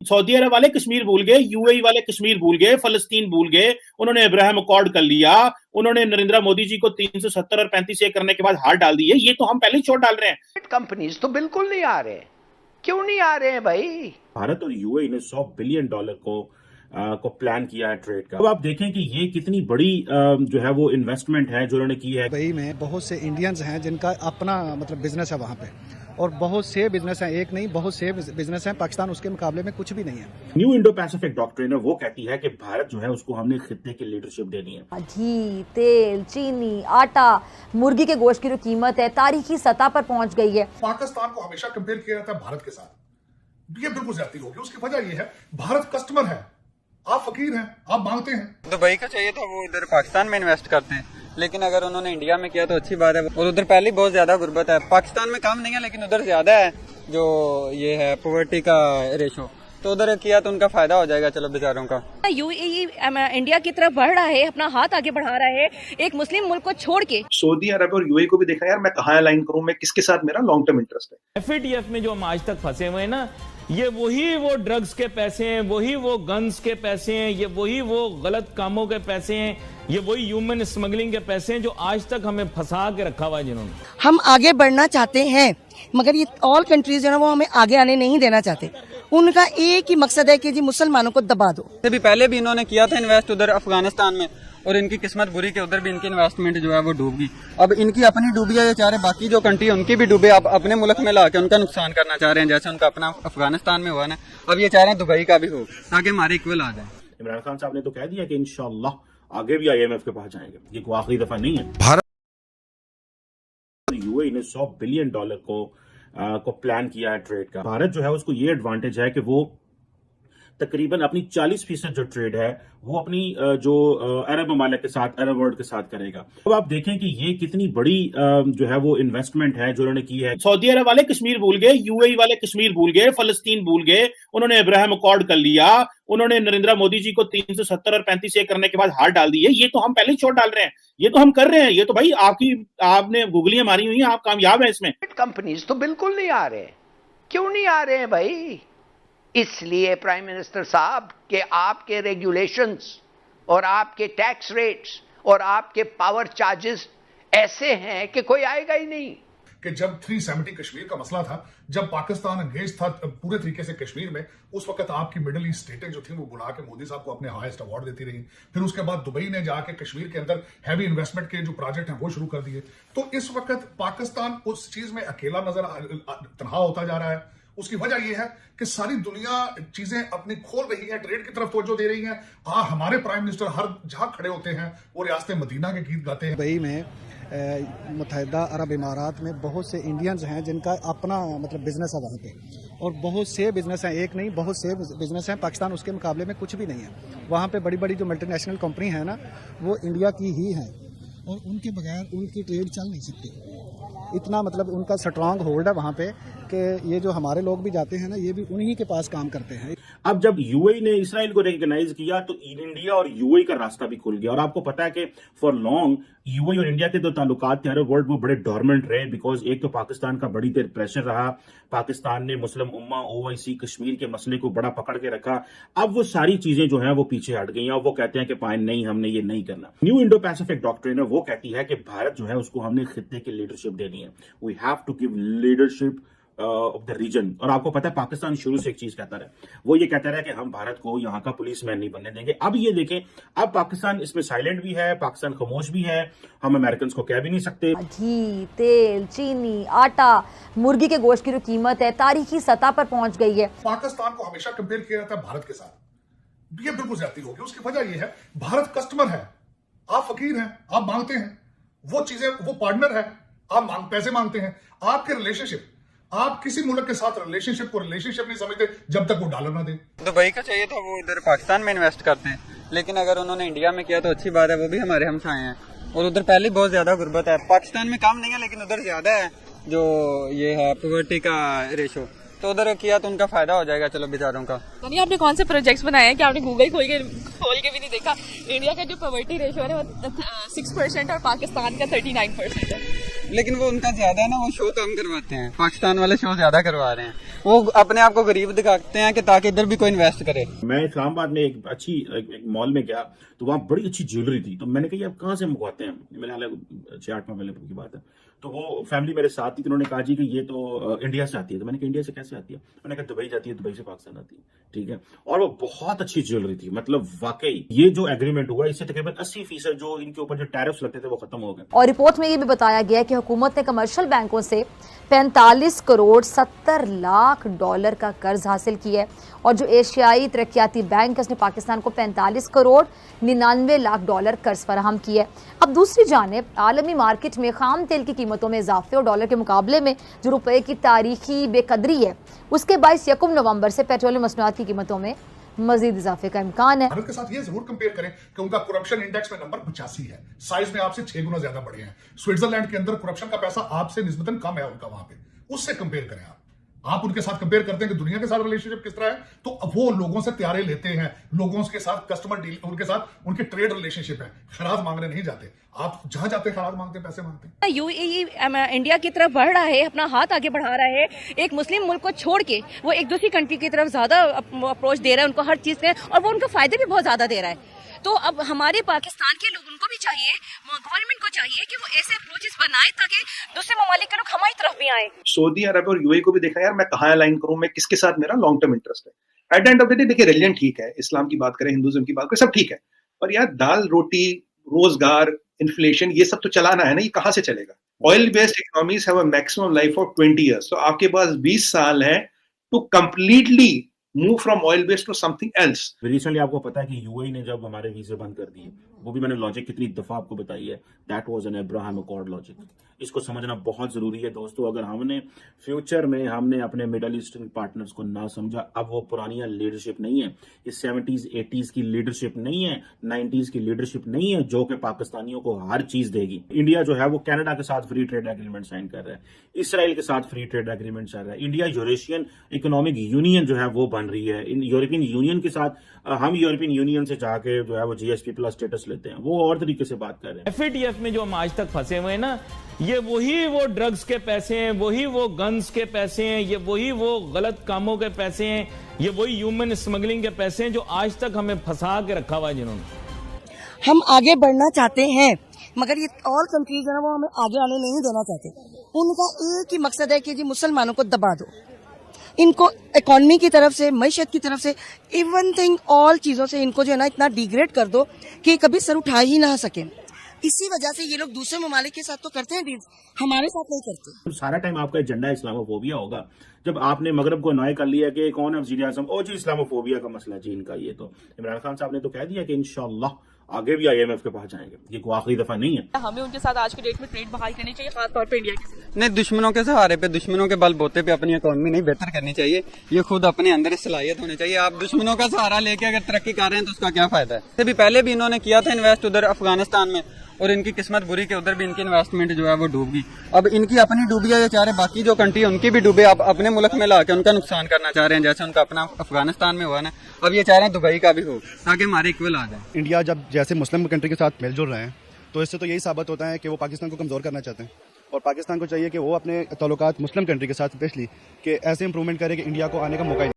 Saudi अरब वाले कश्मीर भूल गए, यूएई वाले कश्मीर भूल गए, फलस्तीन भूल गए, उन्होंने अब्राहम अकॉर्ड कर लिया, उन्होंने नरेंद्र मोदी जी को 370 और 35 ए करने के बाद हार डाल दी है। ये तो हम पहले ही छोड़ डाल रहे हैं। कंपनीज तो बिल्कुल नहीं आ रहे। क्यों नहीं आ रहे हैं भाई? भारत और यूएई ने $100 बिलियन को प्लान किया है ट्रेड का। अब आप देखें कि ये कितनी बड़ी जो है वो इन्वेस्टमेंट है जो उन्होंने की है। दुबई में बहुत से इंडियंस हैं जिनका अपना मतलब बिजनेस है वहाँ पे, और बहुत से बिजनेस हैं, एक नहीं बहुत से बिजनेस हैं। पाकिस्तान उसके मुकाबले में कुछ भी नहीं है। न्यू इंडो पैसिफिक डॉक्ट्रिन है, वो कहती है कि भारत जो है उसको हमने खित्ते की लीडरशिप देनी है। घी, तेल, चीनी, आटा, मुर्गी के गोश्त की जो कीमत है तारीखी सतह पर पहुंच गई है। पाकिस्तान को हमेशा कंपेयर किया जाता है भारत के साथ, ये बिल्कुल ज्यादती होगी। उसकी वजह ये है भारत कस्टमर है, आप फकीर हैं, आप मांगते हैं। दुबई का चाहिए था, वो इधर पाकिस्तान में इन्वेस्ट करते हैं, लेकिन अगर उन्होंने इंडिया में किया तो अच्छी बात है। और उधर पहले बहुत ज्यादा गुर्बत है, पाकिस्तान में कम नहीं है लेकिन उधर ज्यादा है जो ये है पॉवर्टी का रेशो, तो उधर किया तो उनका फायदा हो जाएगा। चलो बेचारों का। यूएई इंडिया की तरफ बढ़ रहा है, अपना हाथ आगे बढ़ा रहा है एक मुस्लिम मुल्क को छोड़ के। सऊदी अरब और यूएई को भी देखा यार मैं कहाँ अलाइन करूं, मैं किसके साथ मेरा लॉन्ग टर्म इंटरेस्ट है। FATF में जो हम आज तक फंसे हुए हैं ना, ये वही वो ड्रग्स के पैसे हैं, वही वो गन्स के पैसे हैं, ये वही वो गलत कामों के पैसे हैं, ये वही ह्यूमन स्मगलिंग के पैसे हैं जो आज तक हमें फंसा के रखा हुआ है जिन्होंने। हम आगे बढ़ना चाहते हैं मगर ये ऑल कंट्रीज जो है वो हमें आगे आने नहीं देना चाहते। उनका एक ही मकसद है कि जी मुसलमानों को दबा दो। भी पहले भी इन्होंने किया था इन्वेस्ट उधर अफगानिस्तान में, और इनकी किस्मत बुरी कि उधर भी इनकी इन्वेस्टमेंट जो है वो डूब गई। अब इनकी अपनी डूबी है, ये चाह रहे बाकी जो कंट्री उनकी भी डूबे, अब अपने मुल्क में लाके उनका नुकसान करना चाह रहे हैं, जैसे उनका अपना अफगानिस्तान में हुआ ना। अब ये चाह रहे हैं दुबई का भी हो ताकि हमारे इक्वल आ जाए। इमरान खान साहब ने तो कह दिया कि इंशाअल्लाह आगे भी IMF के पास जाएंगे, ये कोई आखिरी दफा नहीं है। भारत यूएई ने $100 बिलियन को प्लान किया है ट्रेड का। भारत जो है उसको ये एडवांटेज है कि वो तकरीबन अपनी 40% जो ट्रेड है वो अपनी जो अरब ममालिक के साथ, अरब वर्ल्ड के साथ करेगा। अब आप देखें कि ये कितनी बड़ी जो है वो इन्वेस्टमेंट है जो उन्होंने की है। सऊदी अरब वाले कश्मीर भूल गए, यूएई वाले कश्मीर भूल गए, फलस्तीन भूल गए, उन्होंने अब्राहम अकॉर्ड कर लिया, उन्होंने नरेंद्र मोदी जी को 370 और 35 ए करने के बाद हार डाल दी है। ये तो हम पहले ही छोड़ डाल रहे हैं, ये तो हम कर रहे हैं। ये तो भाई आपने गूगलियां मारी हुई हैं, आप कामयाब हैं इसमें। कंपनीज तो बिल्कुल नहीं आ रहे। क्यों नहीं आ रहे हैं भाई? इसलिए प्राइम मिनिस्टर साहब के आपके रेगुलेशंस और आपके टैक्स रेट्स और आपके पावर चार्जेस ऐसे हैं कि कोई आएगा ही नहीं। कि जब 370 कश्मीर का मसला था, जब पाकिस्तान एंगेज था पूरे तरीके से कश्मीर में, उस वक्त आपकी मिडिल ईस्ट स्टेटें जो थी वो बुला के मोदी साहब को अपने हाईएस्ट अवार्ड देती रही। फिर उसके बाद दुबई ने जाके कश्मीर के अंदर हैवी इन्वेस्टमेंट के जो प्रोजेक्ट हैं वो शुरू कर दिए। तो इस वक्त पाकिस्तान उस चीज में अकेला तनहा होता जा रहा है। उसकी वजह यह है कि सारी दुनिया चीजें अपनी खोल रही है, ट्रेड की तरफ तवज्जो दे रही है। हमारे प्राइम मिनिस्टर हर जहां खड़े होते हैं वो रियासत मदीना के गीत गाते हैं। दुबई में मुत्तहिदा अरब इमारात में बहुत से इंडियंस हैं जिनका अपना मतलब बिजनेस है वहाँ पे, और बहुत से बिजनेस हैं, एक नहीं बहुत से बिजनेस हैं। पाकिस्तान उसके मुकाबले में कुछ भी नहीं है। वहाँ पे बड़ी बड़ी जो मल्टीनेशनल कंपनी है ना वो इंडिया की ही है, और उनके बगैर उनकी ट्रेड चल नहीं सकती। इतना मतलब उनका स्ट्रांग होल्ड है वहाँ पे कि ये जो हमारे लोग भी जाते हैं ना ये भी उन्हीं के पास काम करते हैं। अब जब यूएई ने इसराइल को रिकॉग्नाइज किया तो इंडिया और यूएई का रास्ता भी खुल गया। और आपको पता है कि फॉर लॉन्ग यूएई और इंडिया के जो ताल्लुकात थे अरब वर्ल्ड वो बड़े डोरमेंट रहे, बिकॉज एक तो पाकिस्तान का बड़ी देर प्रेशर रहा, पाकिस्तान ने मुस्लिम उम्मा, OIC, कश्मीर के मसले को बड़ा पकड़ के रखा। अब वो सारी चीजें जो हैं वो पीछे हट गई हैं और वो कहते हैं कि फाइन नहीं, हमने ये नहीं करना। न्यू इंडो पैसिफिक डॉक्ट्रिन है, वो कहती है कि भारत जो है उसको हमने खित्ते की लीडरशिप देनी है। We have to give leadership of the region. और आपको पता है पाकिस्तान शुरू से एक चीज कहता रहा, वो ये कहता रहा कि हम भारत को यहाँ का पुलिसमैन नहीं बनने देंगे। अब ये देखें, अब पाकिस्तान इसमें साइलेंट भी है, पाकिस्तान खामोश भी है, हम अमेरिकन को कह भी नहीं सकते। घी, तेल, चीनी, आटा, मुर्गी के गोश्त की जो कीमत है तारीखी सतह पर पहुंच गई है। पाकिस्तान को हमेशा कंपेयर किया जाता है भारत के साथ, ये बिल्कुल ज्यादती होगी। उसकी वजह यह है भारत कस्टमर है, आप फकीर हैं, आप मांगते हैं वो चीजें, वो पार्टनर है, आप पैसे मांगते हैं। आपके रिलेशनशिप, आप किसी मुल्क के साथ रिलेशनशिप को रिलेशनशिप नहीं समझते जब तक वो डॉलर ना दे। दुबई का चाहिए था, वो इधर पाकिस्तान में इन्वेस्ट करते हैं, लेकिन अगर उन्होंने इंडिया में किया तो अच्छी बात है, वो भी हमारे हमसाए हैं। और उधर पहले बहुत ज्यादा गुर्बत है, पाकिस्तान में कम नहीं है लेकिन उधर ज्यादा है जो ये है पॉवर्टी का रेशो, तो उधर किया तो उनका फायदा हो जाएगा। चलो बेचारों का। यानी आपने कौन से प्रोजेक्ट्स बनाए हैं कि आपने गूगल खोल के भी नहीं देखा? इंडिया का जो पॉवर्टी रेशियो है वो 6% और पाकिस्तान का 39% है। लेकिन वो उनका ज्यादा है ना, वो शो कम करवाते हैं, पाकिस्तान वाले शो ज्यादा करवा रहे हैं। वो अपने आप को गरीब दिखाते हैं कि ताकि इधर भी कोई इन्वेस्ट करे। मैं इस्लामाबाद में एक मॉल में गया तो वहाँ बड़ी अच्छी ज्वेलरी थी, तो मैंने कहा आप कहाँ से मंगवाते हैं, मैंने हालांकि 6-8 माह पहले की बात है, तो वो फैमिली मेरे साथ थी, तो उन्होंने कहा जी कि ये तो इंडिया से आती है। तो मैंने कहा इंडिया से कैसे आती है, मैंने कहा दुबई जाती है, दुबई से पाकिस्तान आती है, ठीक है। और वो बहुत अच्छी ज्वेलरी थी, मतलब वाकई ये जो एग्रीमेंट हुआ इससे तकरीबन 80% जो इनके ऊपर जो टैरिफ्स लगते थे वो खत्म हो गए। और रिपोर्ट में ये भी बताया गया कि हुकूमत ने कमर्शियल बैंकों से 45 करोड़ 70 लाख डॉलर का कर्ज हासिल किया है, और जो एशियाई तरक्याती बैंक है उसने पाकिस्तान को 45 करोड़ 99 लाख डॉलर कर्ज फराहम किया है। अब दूसरी जानिब आलमी मार्केट में खाम तेल की कीमतों में इजाफे और डॉलर के मुकाबले में जो रुपए की तारीखी बेकदरी है, उसके बायस 1 नवंबर से पेट्रोलियम मसनूआत की कीमतों में मजीद इजाफे का इम्कान है। भारत के साथ ये जरूर कंपेयर करें कि उनका करप्शन इंडेक्स में नंबर 85 है, साइज में आपसे 6 गुना ज्यादा बड़े हैं। स्विट्जरलैंड के अंदर करप्शन का पैसा आपसे निस्बतन कम है उनका, वहां पे उससे कंपेयर करें आप उनके साथ कंपेयर करते हैं कि दुनिया के साथ रिलेशनशिप किस तरह है, तो वो लोगों से त्यारे लेते हैं, लोगों के साथ कस्टमर डील, उनके साथ उनके ट्रेड रिलेशनशिप है, खराज मांगने नहीं जाते। आप जहां जाते हैं खराज मांगते हैं, पैसे मांगते हैं। यूएई इंडिया की तरफ बढ़ रहा है, अपना हाथ आगे बढ़ा रहा है, एक मुस्लिम मुल्क को छोड़ के वो एक दूसरी कंट्री की तरफ ज्यादा अप्रोच दे रहा है उनको हर चीज से, और वो उनको फायदे भी बहुत ज्यादा दे रहा है। तो अब हमारे पाकिस्तान के लोगों को भी चाहिए, गवर्नमेंट को चाहिए कि वो ऐसे अप्रोचेस बनाए ताकि दूसरे ममालिक के लोग हमारी तरफ भी आए। सऊदी अरब और यूएई को भी देखा यार, मैं कहाँ अलाइन करूं, मैं किसके साथ मेरा लॉन्ग टर्म इंटरेस्ट है। At the end of the day देखिए, रिलीजन ठीक है, इस्लाम की बात करें, हिंदुइज्म की बात करें, सब ठीक है, पर यार दाल रोटी, रोजगार, इन्फ्लेशन, ये सब तो चलाना है ना, ये कहाँ से चलेगा। Oil based economies have a maximum life of 20 years, तो आपके पास 20 साल है to completely move from oil based to something else. Recently आपको पता है कि यूएई ने जब हमारे वीजे बंद कर दिए, वो भी मैंने लॉजिक कितनी दफा आपको बताई है, that was an Abraham accord logic. इसको समझना बहुत जरूरी है दोस्तों। अगर हमने फ्यूचर में हमने अपने मिडल ईस्टर्न पार्टनर्स को ना समझा, अब वो पुरानी लीडरशिप नहीं है, ये 70s 80s की लीडरशिप नहीं है, 90s की लीडरशिप नहीं है जो कि पाकिस्तानियों को हर चीज देगी। इंडिया जो है वो कनाडा के साथ फ्री ट्रेड एग्रीमेंट साइन कर रहा है, इसराइल के साथ फ्री ट्रेड एग्रीमेंट चल रहा है, इंडिया यूरेशियन इकोनॉमिक यूनियन जो है वो बन रही है, यूरोपियन यूनियन के साथ हम यूरोपियन यूनियन से जाके जो है वो जीएसपी प्लस स्टेटस लेते हैं, वो और तरीके से बात कर रहे हैं। FATF में जो हम आज तक फंसे हुए हैं ना, ये वही वो ड्रग्स के पैसे हैं, वही वो गन्स के पैसे हैं, ये वही वो गलत कामों के पैसे हैं, ये वही ह्यूमन स्मगलिंग के पैसे हैं जो आज तक हमें फंसा के रखा हुआ है जिन्होंने। हम आगे बढ़ना चाहते हैं, मगर ये ऑल कंट्रीज है ना, वो हमें आगे आने नहीं देना चाहते। उनका एक ही मकसद है कि जी मुसलमानों को दबा दो, इनको इकोनॉमी की तरफ से, मईशत की तरफ से, इवन थिंग ऑल चीजों से इनको जो है ना इतना डिग्रेड कर दो कि कभी सर उठा ही ना सके। इसी वजह से ये लोग दूसरे ममालिक के साथ तो करते हैं डील, हमारे साथ नहीं करते। सारा टाइम आपका एजेंडा इस्लामोफोबिया होगा। जब आपने मगरब को अनॉय कर लिया कि कौन है वज़ीर आज़म, ओ जी इस्लामोफोबिया का मसला जी इनका, ये तो इमरान खान साहब ने तो कह दिया कि इंशाअल्लाह आगे भी IMF के पास जाएंगे, ये कोई आखिरी दफा नहीं है। हमें उनके साथ आज की डेट में ट्रेड बहाल करनी चाहिए, खासतौर पे इंडिया के साथ। नहीं, दुश्मनों के सहारे पे, दुश्मनों के बल बोते पे अपनी इकोनॉमी नहीं बेहतर करनी चाहिए, ये खुद अपने अंदर सलाहियत होनी चाहिए। आप दुश्मनों का सहारा लेके अगर तरक्की कर रहे हैं तो उसका क्या फायदा है। इससे भी पहले भी इन्होंने किया था इन्वेस्ट उधर अफगानिस्तान में, और इनकी किस्मत बुरी के उधर भी इनकी इन्वेस्टमेंट जो है वो डूब गई। अब इनकी अपनी डूबी है, ये चाह रहे बाकी जो कंट्री है उनकी भी डूबे, आप अपने मुल्क में ला के उनका नुकसान करना चाह रहे हैं, जैसे उनका अपना अफगानिस्तान में हुआ ना, अब ये चाह रहे हैं दुबई का भी हो ताकि हमारे इक्वल आ जाए। इंडिया जब जैसे मुस्लिम कंट्री के साथ मिलजुल रहे हैं, तो इससे तो यही साबित होता है कि वो पाकिस्तान को कमज़ोर करना चाहते हैं, और पाकिस्तान को चाहिए कि वो अपने ताल्लुकात मुस्लिम कंट्री के साथ स्पेशली कि ऐसे इंप्रूवमेंट करे कि इंडिया को आने का मौका